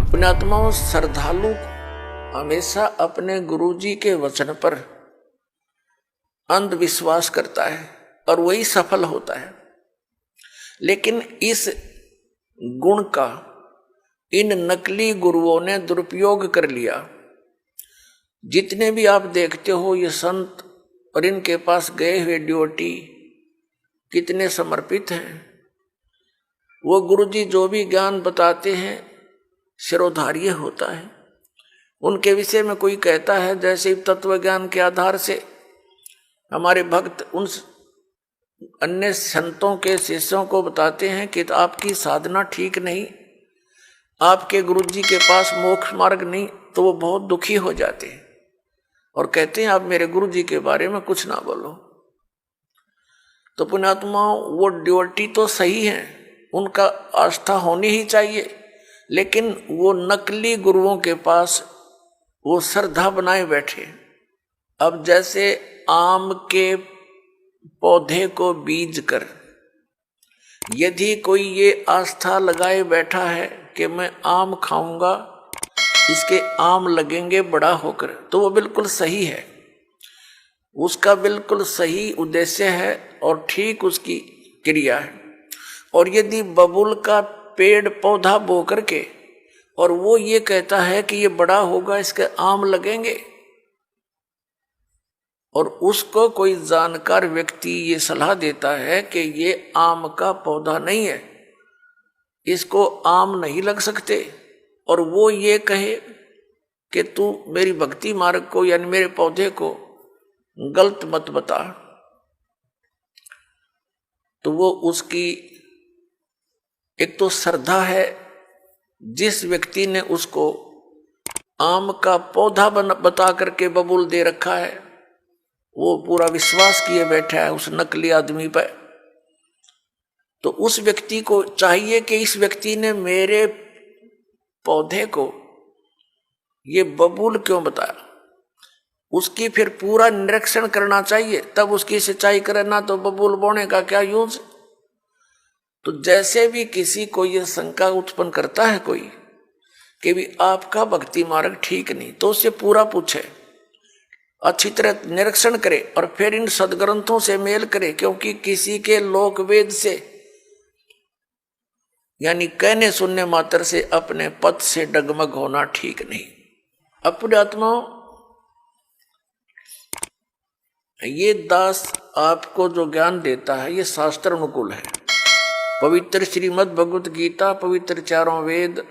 पुण्यात्माओं, श्रद्धालु हमेशा अपने गुरुजी के वचन पर अंधविश्वास करता है और वही सफल होता है। लेकिन इस गुण का इन नकली गुरुओं ने दुरुपयोग कर लिया। जितने भी आप देखते हो ये संत और इनके पास गए हुए डिवोटी कितने समर्पित हैं। वो गुरुजी जो भी ज्ञान बताते हैं शिरोधार्य होता है। उनके विषय में कोई कहता है जैसे तत्व ज्ञान के आधार से हमारे भक्त उन अन्य संतों के शिष्यों को बताते हैं कि आपकी साधना ठीक नहीं, आपके गुरुजी के पास मोक्ष मार्ग नहीं, तो वो बहुत दुखी हो जाते हैं और कहते हैं आप मेरे गुरुजी के बारे में कुछ ना बोलो। तो पुण्यात्माओं, वो डिवोटी तो सही है, उनका आस्था होनी ही चाहिए, लेकिन वो नकली गुरुओं के पास वो श्रद्धा बनाए बैठे। अब जैसे आम के पौधे को बीज कर यदि कोई ये आस्था लगाए बैठा है कि मैं आम खाऊंगा, इसके आम लगेंगे बड़ा होकर, तो वो बिल्कुल सही है, उसका बिल्कुल सही उद्देश्य है और ठीक उसकी क्रिया है। और यदि बबूल का पेड़ पौधा बो करके और वो ये कहता है कि ये बड़ा होगा, इसके आम लगेंगे, और उसको कोई जानकार व्यक्ति ये सलाह देता है कि ये आम का पौधा नहीं है, इसको आम नहीं लग सकते, और वो ये कहे कि तू मेरी भक्ति मार्ग को यानी मेरे पौधे को गलत मत बता, तो वो उसकी एक तो श्रद्धा है। जिस व्यक्ति ने उसको आम का पौधा बता करके बबूल दे रखा है, वो पूरा विश्वास किए बैठा है उस नकली आदमी पर। तो उस व्यक्ति को चाहिए कि इस व्यक्ति ने मेरे पौधे को ये बबूल क्यों बताया, उसकी फिर पूरा निरीक्षण करना चाहिए, तब उसकी सिंचाई करना, तो बबूल बोने का क्या यूज। तो जैसे भी किसी को ये शंका उत्पन्न करता है कोई कि भी आपका भक्ति मार्ग ठीक नहीं, तो उससे पूरा पूछे, अच्छी तरह निरीक्षण करे और फिर इन सदग्रंथों से मेल करे, क्योंकि किसी के लोक वेद से यानी कहने सुनने मात्र से अपने पद से डगमग होना ठीक नहीं। अपने आत्माओं, ये दास आपको जो ज्ञान देता है ये शास्त्र अनुकूल है। पवित्र श्रीमद् भगवत गीता, पवित्र चारों वेद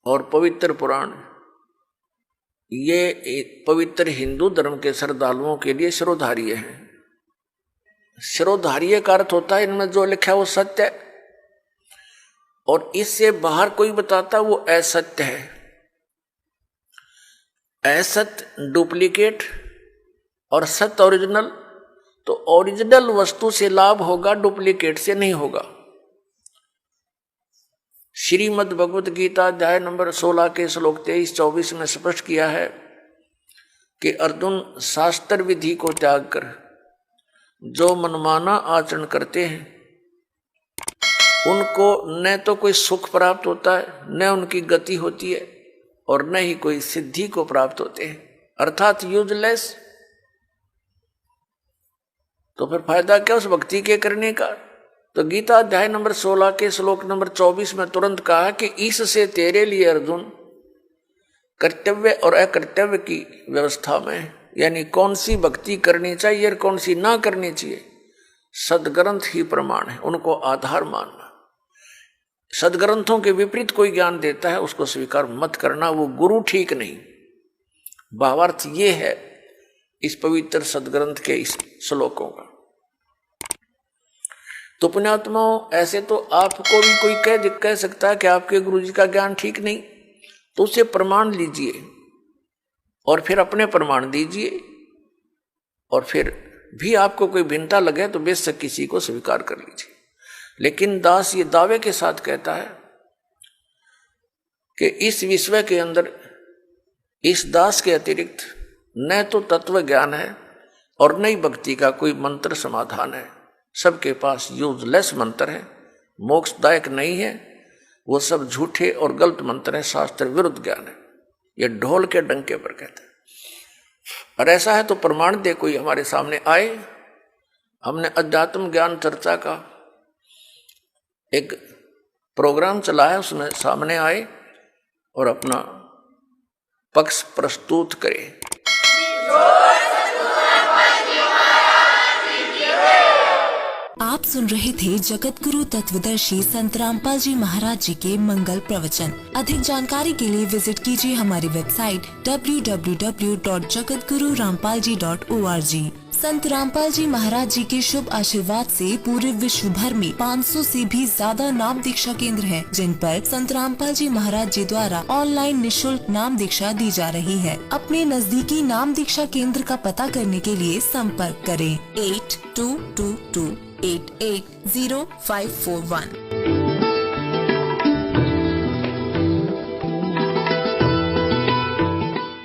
और पवित्र पुराण, ये पवित्र हिंदू धर्म के श्रद्धालुओं के लिए शिरोधार्य है। शिरोधार्य का अर्थ होता है इनमें जो लिखा है वो सत्य है, और इससे बाहर कोई बताता वो असत्य है। असत्य डुप्लीकेट और सत्य ओरिजिनल। तो ओरिजिनल वस्तु से लाभ होगा, डुप्लीकेट से नहीं होगा। श्रीमद् भगवत गीता अध्याय नंबर 16 के श्लोक 23-24 में स्पष्ट किया है कि अर्जुन, शास्त्र विधि को त्याग कर जो मनमाना आचरण करते हैं उनको न तो कोई सुख प्राप्त होता है, न उनकी गति होती है, और न ही कोई सिद्धि को प्राप्त होते हैं, अर्थात यूजलेस। तो फिर फायदा क्या उस भक्ति के करने का। तो गीता अध्याय नंबर 16 के श्लोक नंबर 24 में तुरंत कहा कि इससे तेरे लिए अर्जुन कर्तव्य और अकर्तव्य की व्यवस्था में यानी कौन सी भक्ति करनी चाहिए और कौन सी ना करनी चाहिए, सदग्रंथ ही प्रमाण है, उनको आधार मानना। सदग्रंथों के विपरीत कोई ज्ञान देता है उसको स्वीकार मत करना, वो गुरु ठीक नहीं। भावार्थ ये है इस पवित्र सदग्रंथ के इस श्लोकों का। तो पुण्यात्माओं, ऐसे तो आपको भी कोई कह सकता है कि आपके गुरुजी का ज्ञान ठीक नहीं, तो उसे प्रमाण लीजिए और फिर अपने प्रमाण दीजिए, और फिर भी आपको कोई भिन्नता लगे तो बेशक किसी को स्वीकार कर लीजिए। लेकिन दास ये दावे के साथ कहता है कि इस विश्व के अंदर इस दास के अतिरिक्त न तो तत्व ज्ञान है और न ही भक्ति का कोई मंत्र समाधान है। सबके पास यूजलेस मंत्र है, मोक्षदायक नहीं है, वो सब झूठे और गलत मंत्र है, शास्त्र विरुद्ध ज्ञान है। ये ढोल के डंके पर कहते हैं। और ऐसा है तो प्रमाण दे कोई हमारे सामने आए। हमने अध्यात्म ज्ञान चर्चा का एक प्रोग्राम चलाया, उसमें सामने आए और अपना पक्ष प्रस्तुत करे। आप सुन रहे थे जगत गुरु तत्वदर्शी संत रामपाल जी महाराज जी के मंगल प्रवचन। अधिक जानकारी के लिए विजिट कीजिए हमारी वेबसाइट www.jagatgururampalji.org। संत रामपाल जी महाराज जी के शुभ आशीर्वाद से पूरे विश्व भर में 500 से भी ज्यादा नाम दीक्षा केंद्र हैं, जिन पर संत रामपाल जी महाराज जी द्वारा ऑनलाइन निशुल्क नाम दीक्षा दी जा रही है। अपने नजदीकी नाम दीक्षा केंद्र का पता करने के लिए संपर्क करें 8222880541।